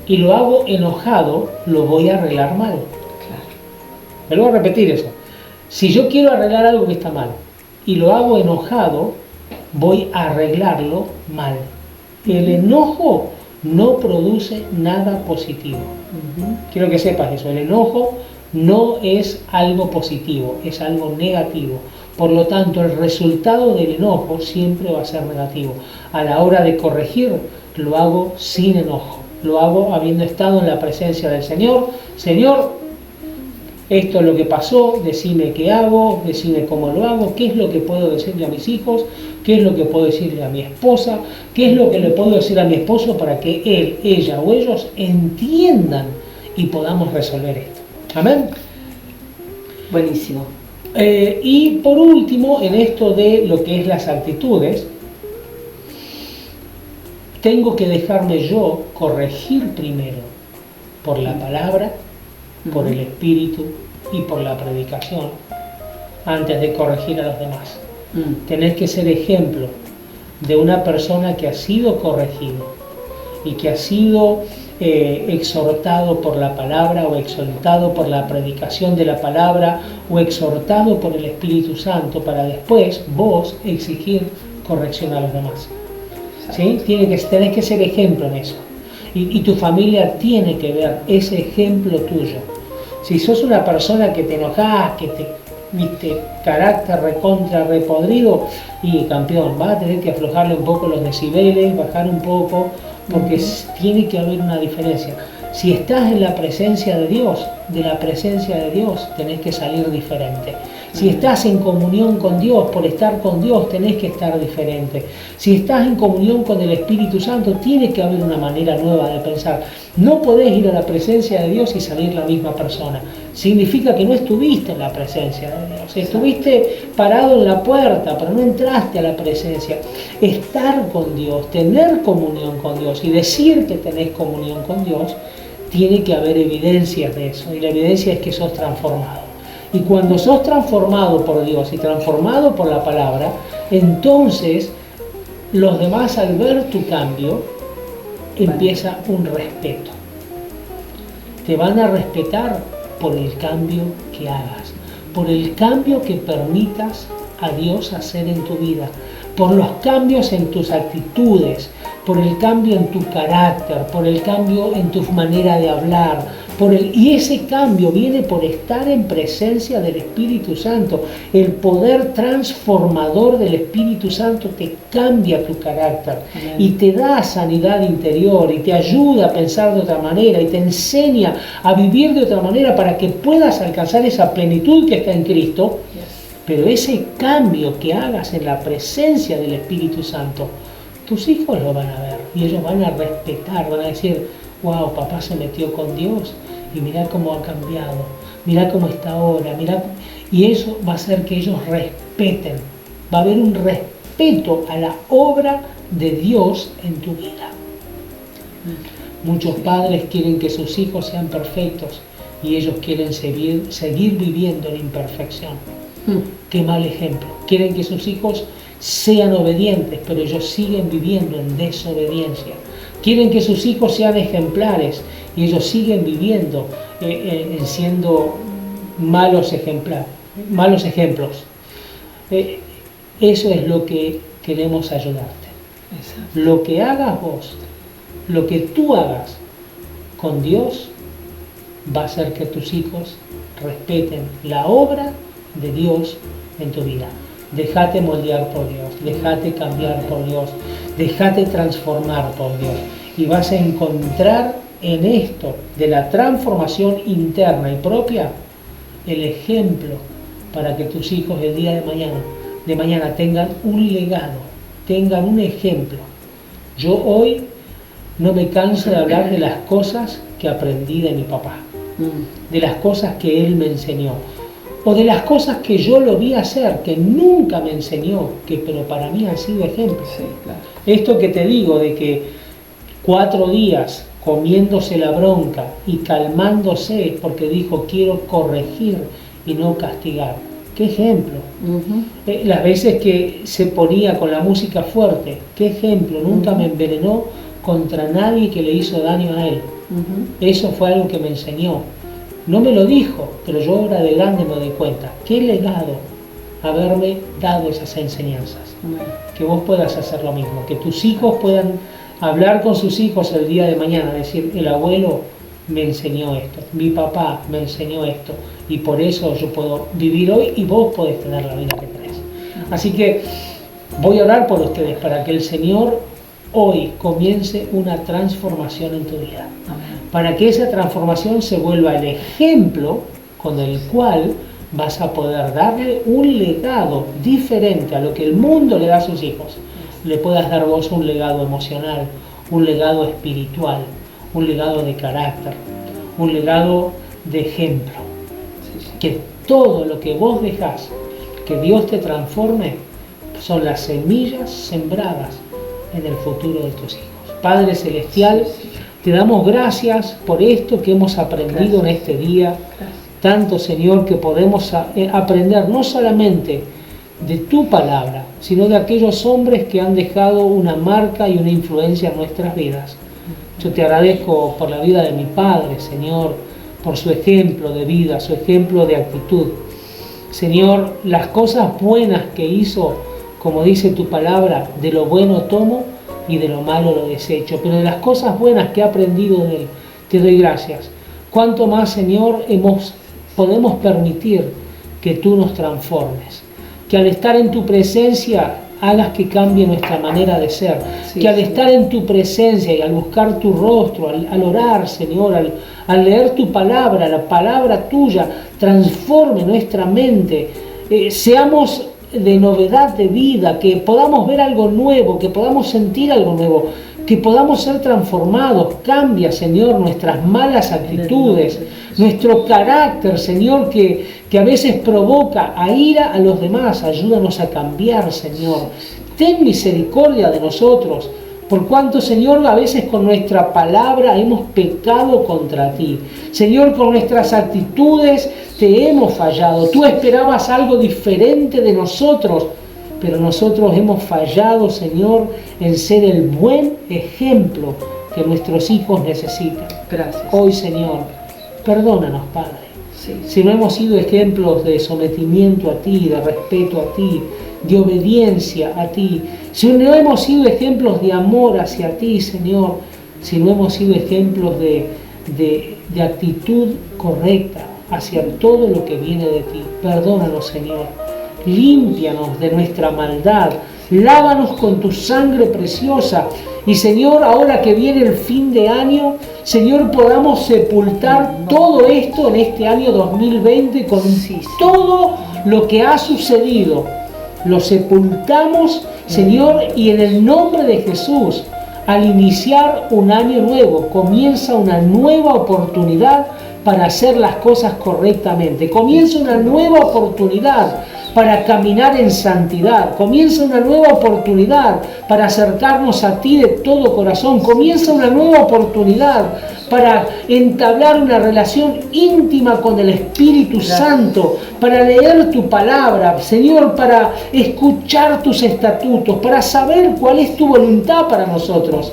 y lo hago enojado, lo voy a arreglar mal. Claro. Me lo voy a repetir eso. Si yo quiero arreglar algo que está mal y lo hago enojado, voy a arreglarlo mal. El enojo no produce nada positivo. Quiero que sepas eso, el enojo no es algo positivo, es algo negativo. Por lo tanto, el resultado del enojo siempre va a ser negativo. A la hora de corregir, lo hago sin enojo. Lo hago habiendo estado en la presencia del Señor. Señor, esto es lo que pasó, decime qué hago, decime cómo lo hago, qué es lo que puedo decirle a mis hijos, qué es lo que puedo decirle a mi esposa, qué es lo que le puedo decir a mi esposo para que él, ella o ellos entiendan y podamos resolver esto. Amén. Buenísimo. Y por último, en esto de lo que es las actitudes, tengo que dejarme yo corregir primero por la palabra, por el espíritu y por la predicación, antes de corregir a los demás. Tenés que ser ejemplo de una persona que ha sido corregido y que ha sido exhortado por la palabra, o exhortado por la predicación de la palabra, o exhortado por el Espíritu Santo, para después vos exigir corrección a los demás. ¿Sí? Tenés que ser ejemplo en eso. Y tu familia tiene que ver ese ejemplo tuyo. Si sos una persona que te enojás, que te viste carácter recontra repodrido, y campeón, vas a tener que aflojarle un poco los decibeles, bajar un poco, porque tiene que haber una diferencia. Si estás en la presencia de Dios, tenés que salir diferente. Si estás en comunión con Dios, por estar con Dios, tenés que estar diferente. Si estás en comunión con el Espíritu Santo, tiene que haber una manera nueva de pensar. No podés ir a la presencia de Dios y salir la misma persona. Significa que no estuviste en la presencia de Dios. Estuviste parado en la puerta, pero no entraste a la presencia. Estar con Dios, tener comunión con Dios y decir que tenés comunión con Dios, tiene que haber evidencias de eso. Y la evidencia es que sos transformado. Y cuando sos transformado por Dios y transformado por la palabra, entonces los demás, al ver tu cambio, empieza un respeto. Te van a respetar por el cambio que hagas, por el cambio que permitas a Dios hacer en tu vida, por los cambios en tus actitudes, por el cambio en tu carácter, por el cambio en tu manera de hablar, y ese cambio viene por estar en presencia del Espíritu Santo. El poder transformador del Espíritu Santo te cambia tu carácter. Amén. Y te da sanidad interior y te ayuda a pensar de otra manera y te enseña a vivir de otra manera para que puedas alcanzar esa plenitud que está en Cristo. Pero ese cambio que hagas en la presencia del Espíritu Santo, tus hijos lo van a ver y ellos van a respetar, van a decir: wow, papá se metió con Dios y mirá cómo ha cambiado, mirá cómo está ahora, mirá. Y eso va a hacer que ellos respeten, va a haber un respeto a la obra de Dios en tu vida. Muchos padres quieren que sus hijos sean perfectos y ellos quieren seguir viviendo en imperfección. Qué mal ejemplo. Quieren que sus hijos sean obedientes, pero ellos siguen viviendo en desobediencia. Quieren que sus hijos sean ejemplares y ellos siguen viviendo siendo malos ejemplos. Eso es lo que queremos ayudarte. Exacto. Lo que hagas vos, lo que tú hagas con Dios, va a hacer que tus hijos respeten la obra de Dios en tu vida. Déjate moldear por Dios, déjate cambiar por Dios, déjate transformar por Dios. Y vas a encontrar en esto de la transformación interna y propia el ejemplo para que tus hijos el día de mañana tengan un legado, tengan un ejemplo. Yo hoy no me canso de hablar de las cosas que aprendí de mi papá, de las cosas que él me enseñó, o de las cosas que yo lo vi hacer, que nunca me enseñó, pero para mí han sido ejemplos. Sí, claro. Esto que te digo de que 4 días comiéndose la bronca y calmándose porque dijo: quiero corregir y no castigar. ¿Qué ejemplo? Las veces que se ponía con la música fuerte, ¿qué ejemplo? Nunca me envenenó contra nadie que le hizo daño a él. Eso fue algo que me enseñó. No me lo dijo, pero yo ahora de grande me doy cuenta. Qué legado haberme dado esas enseñanzas. Que vos puedas hacer lo mismo, que tus hijos puedan hablar con sus hijos el día de mañana, decir, el abuelo me enseñó esto, mi papá me enseñó esto, y por eso yo puedo vivir hoy y vos podés tener la vida que tenés. Así que voy a orar por ustedes para que el Señor hoy comience una transformación en tu vida. Para que esa transformación se vuelva el ejemplo con el cual vas a poder darle un legado diferente a lo que el mundo le da a sus hijos. Le puedas dar vos un legado emocional, un legado espiritual, un legado de carácter, un legado de ejemplo. Que todo lo que vos dejás, que Dios te transforme, son las semillas sembradas en el futuro de tus hijos. Padre Celestial, te damos gracias por esto que hemos aprendido en este día. Tanto, Señor, que podemos aprender no solamente de tu palabra, sino de aquellos hombres que han dejado una marca y una influencia en nuestras vidas. Yo te agradezco por la vida de mi padre, Señor, por su ejemplo de vida, su ejemplo de actitud. Señor, las cosas buenas que hizo, como dice tu palabra, de lo bueno tomo y de lo malo lo desecho. Pero de las cosas buenas que he aprendido de él, te doy gracias. Cuánto más, Señor, podemos permitir que tú nos transformes. Que al estar en tu presencia hagas que cambie nuestra manera de ser. Que al estar en tu presencia y al buscar tu rostro, al orar, Señor, al leer tu palabra, la palabra tuya, transforme nuestra mente. Seamos de novedad de vida, que podamos ver algo nuevo, que podamos sentir algo nuevo, que podamos ser transformados. Cambia, Señor, nuestras malas actitudes, nuestro carácter, Señor, que a veces provoca a ira a los demás. Ayúdanos a cambiar, Señor. Ten misericordia de nosotros, por cuanto, Señor, a veces con nuestra palabra hemos pecado contra ti. Señor, con nuestras actitudes te hemos fallado. Tú esperabas algo diferente de nosotros, pero nosotros hemos fallado, Señor, en ser el buen ejemplo que nuestros hijos necesitan. Gracias. Hoy, Señor, perdónanos, Padre. Si no hemos sido ejemplos de sometimiento a ti, de respeto a ti, de obediencia a ti, si no hemos sido ejemplos de amor hacia ti, Señor, si no hemos sido ejemplos de actitud correcta hacia todo lo que viene de ti, perdónanos, Señor. Límpianos de nuestra maldad, lávanos con tu sangre preciosa. Y, Señor, ahora que viene el fin de año, Señor, podamos sepultar todo esto en este año 2020 con todo lo que ha sucedido. Lo sepultamos, Señor, y en el nombre de Jesús, al iniciar un año nuevo, comienza una nueva oportunidad para hacer las cosas correctamente. Comienza una nueva oportunidad para caminar en santidad. Comienza una nueva oportunidad para acercarnos a ti de todo corazón. Comienza una nueva oportunidad para entablar una relación íntima con el Espíritu Santo, para leer tu palabra, Señor, para escuchar tus estatutos, para saber cuál es tu voluntad para nosotros.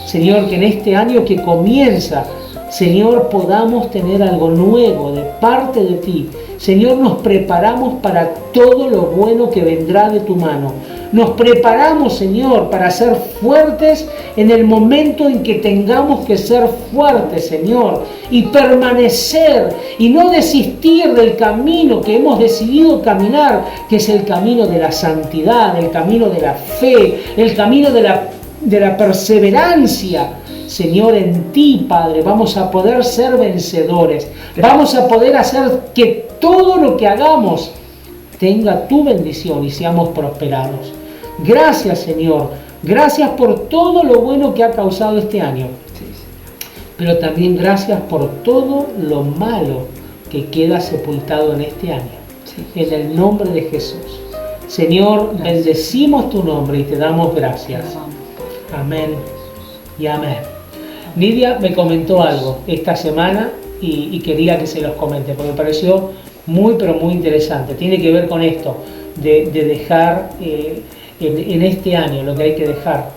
Señor, que en este año que comienza, Señor, podamos tener algo nuevo de parte de ti. Señor, nos preparamos para todo lo bueno que vendrá de tu mano. Nos preparamos, Señor, para ser fuertes en el momento en que tengamos que ser fuertes, Señor, y permanecer y no desistir del camino que hemos decidido caminar, que es el camino de la santidad, el camino de la fe, el camino de la perseverancia. Señor, en ti, Padre, vamos a poder ser vencedores. Vamos a poder hacer que todo lo que hagamos tenga tu bendición y seamos prosperados. Gracias, Señor. Gracias por todo lo bueno que ha causado este año. Pero también gracias por todo lo malo que queda sepultado en este año. En el nombre de Jesús. Señor, bendecimos tu nombre y te damos gracias. Amén y amén. Nidia me comentó algo esta semana y quería que se los comente porque me pareció muy pero muy interesante. Tiene que ver con esto de dejar en este año lo que hay que dejar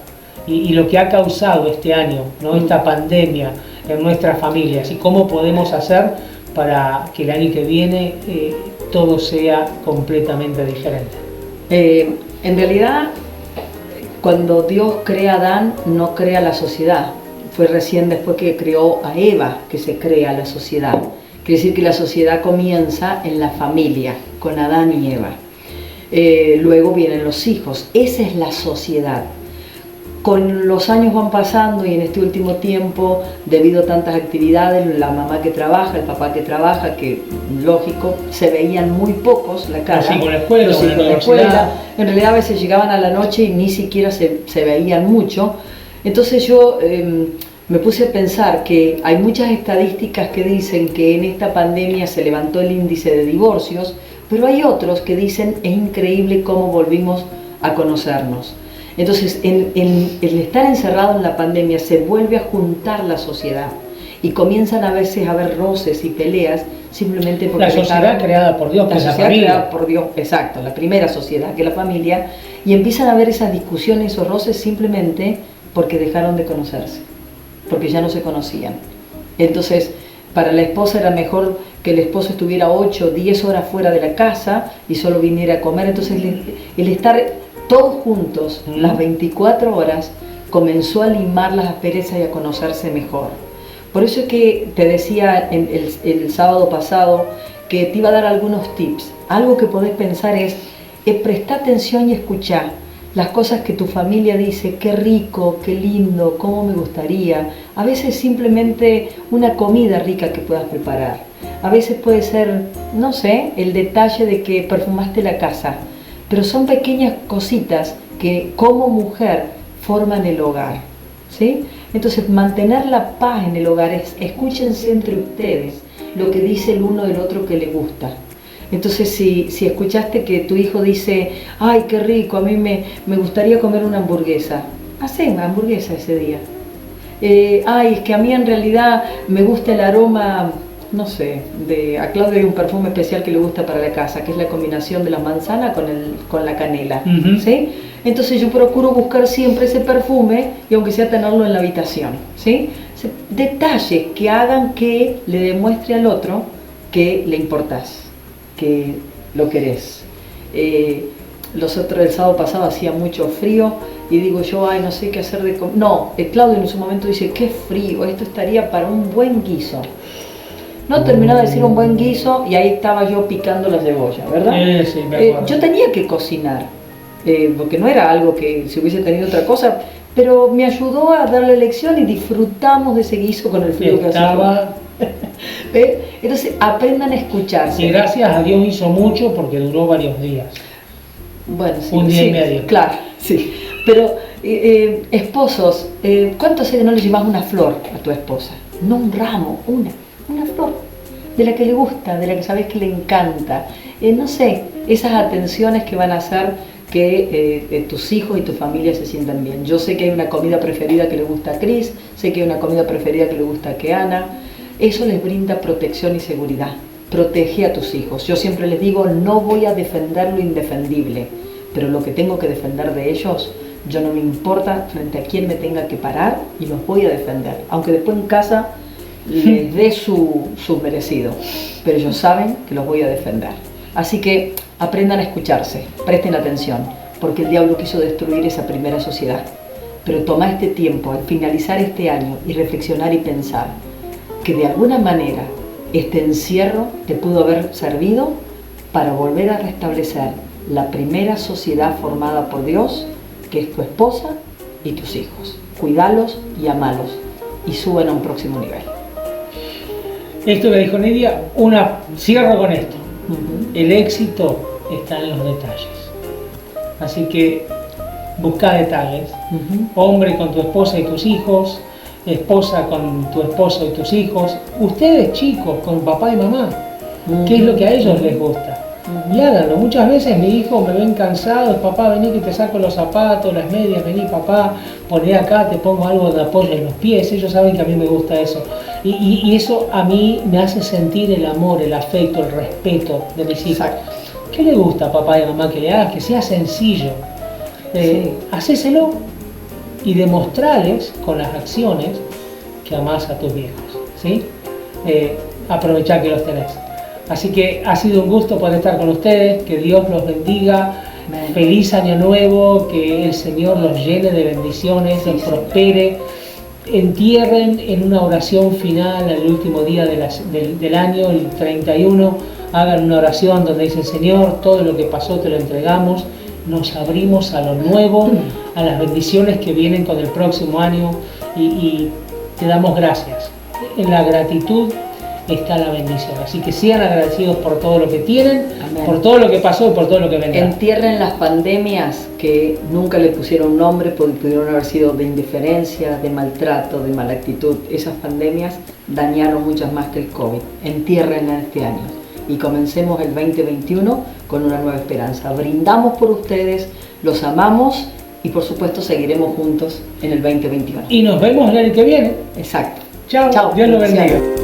y lo que ha causado este año, ¿no? Esta pandemia en nuestras familias y cómo podemos hacer para que el año que viene todo sea completamente diferente. En realidad, cuando Dios crea a Adán, no crea la sociedad. Fue recién después que creó a Eva que se crea la sociedad. Quiere decir que la sociedad comienza en la familia, con Adán y Eva. Luego vienen los hijos. Esa es la sociedad. Con los años van pasando y en este último tiempo, debido a tantas actividades, la mamá que trabaja, el papá que trabaja, que lógico, se veían muy pocos la cara. Los hijos de la escuela, los hijos de la escuela. En realidad a veces llegaban a la noche y ni siquiera se veían mucho. Entonces yo me puse a pensar que hay muchas estadísticas que dicen que en esta pandemia se levantó el índice de divorcios, pero hay otros que dicen es increíble cómo volvimos a conocernos. Entonces, el estar encerrado en la pandemia se vuelve a juntar la sociedad y comienzan a veces a haber roces y peleas simplemente porque... La sociedad creada por Dios, que es la sociedad familia. creada por Dios, exacto, la primera sociedad, que es la familia, y empiezan a haber esas discusiones, esos roces simplemente porque dejaron de conocerse, porque ya no se conocían. Entonces, para la esposa era mejor que el esposo estuviera 8 o 10 horas fuera de la casa y solo viniera a comer. Entonces, el estar todos juntos, las 24 horas, comenzó a limar las asperezas y a conocerse mejor. Por eso es que te decía el sábado pasado que te iba a dar algunos tips. Algo que podés pensar es prestar atención y escuchar las cosas que tu familia dice, qué rico, qué lindo, cómo me gustaría. A veces simplemente una comida rica que puedas preparar. A veces puede ser, no sé, el detalle de que perfumaste la casa. Pero son pequeñas cositas que como mujer forman el hogar, ¿sí? Entonces mantener la paz en el hogar es, escúchense entre ustedes lo que dice el uno del otro que le gusta. Entonces si escuchaste que tu hijo dice, ay qué rico, a mí me gustaría comer una hamburguesa, hacé una hamburguesa ese día. Ay, es que a mí en realidad me gusta el aroma, no sé, a Claudio hay un perfume especial que le gusta para la casa, que es la combinación de la manzana con la canela, ¿sí? Entonces yo procuro buscar siempre ese perfume y aunque sea tenerlo en la habitación, ¿sí? Detalles que hagan que le demuestre al otro que le importás, que lo querés. El sábado pasado hacía mucho frío y digo yo, ay, no sé qué hacer de comer. No, Claudio en su momento dice, qué frío, esto estaría para un buen guiso. No terminaba de decir un buen guiso y ahí estaba yo picando la cebolla, ¿verdad? Sí, me acuerdo. Yo tenía que cocinar, porque no era algo que si hubiese tenido otra cosa, pero me ayudó a darle lección y disfrutamos de ese guiso con el frío que hacía. Entonces aprendan a escucharse. Y gracias a Dios hizo mucho porque duró varios días. Bueno, sí, un día y medio. Claro, sí. Pero esposos, ¿cuánto hace que no le llevas una flor a tu esposa? No un ramo, una flor, de la que le gusta, de la que sabes que le encanta. No sé, esas atenciones que van a hacer que tus hijos y tu familia se sientan bien. Yo sé que hay una comida preferida que le gusta a Cris, sé que hay una comida preferida que le gusta a Keana. Eso les brinda protección y seguridad. Protege a tus hijos. Yo siempre les digo, no voy a defender lo indefendible, pero lo que tengo que defender de ellos, yo no me importa frente a quién me tenga que parar y los voy a defender. Aunque después en casa les dé su merecido, pero ellos saben que los voy a defender. Así que aprendan a escucharse, presten atención, porque el diablo quiso destruir esa primera sociedad. Pero toma este tiempo al finalizar este año y reflexionar y pensar que de alguna manera este encierro te pudo haber servido para volver a restablecer la primera sociedad formada por Dios, que es tu esposa y tus hijos. Cuídalos y amalos y suban a un próximo nivel. Esto que dijo Nidia, cierro con esto. El éxito está en los detalles. Así que busca detalles. Hombre con tu esposa y tus hijos, esposa con tu esposo y tus hijos, ustedes chicos con papá y mamá, ¿qué es lo que a ellos les gusta? Y háganlo. Muchas veces mi hijo me ven cansado, papá vení que te saco los zapatos, las medias, vení papá, poné acá, te pongo algo de apoyo en los pies. Ellos saben que a mí me gusta eso. Y eso a mí me hace sentir el amor, el afecto, el respeto de mis hijos. Exacto. ¿Qué le gusta a papá y a mamá que le hagas? Que sea sencillo. Hacéselo y demostrales con las acciones que amás a tus viejos, ¿sí? Aprovechá que los tenés. Así que ha sido un gusto poder estar con ustedes, que Dios los bendiga Amén. Feliz año nuevo, que el Señor los llene de bendiciones, Sí, los Señor. prospere. Entierren en una oración final al último día del año, el 31, hagan una oración donde dicen: Señor, todo lo que pasó te lo entregamos, nos abrimos a lo nuevo, a las bendiciones que vienen con el próximo año y te damos gracias. En la gratitud está la bendición, así que sean agradecidos por todo lo que tienen, Amén. por todo lo que pasó y por todo lo que vendrá. Entierren las pandemias que nunca le pusieron nombre porque pudieron haber sido de indiferencia, de maltrato, de mala actitud. Esas pandemias dañaron muchas más que el COVID. Entiérrenla este año y comencemos el 2021 con una nueva esperanza. Brindamos por ustedes, los amamos y por supuesto seguiremos juntos en el 2021. Y nos vemos el año que viene. Exacto. Chao, Chao. Dios lo Bendiciones. bendiga.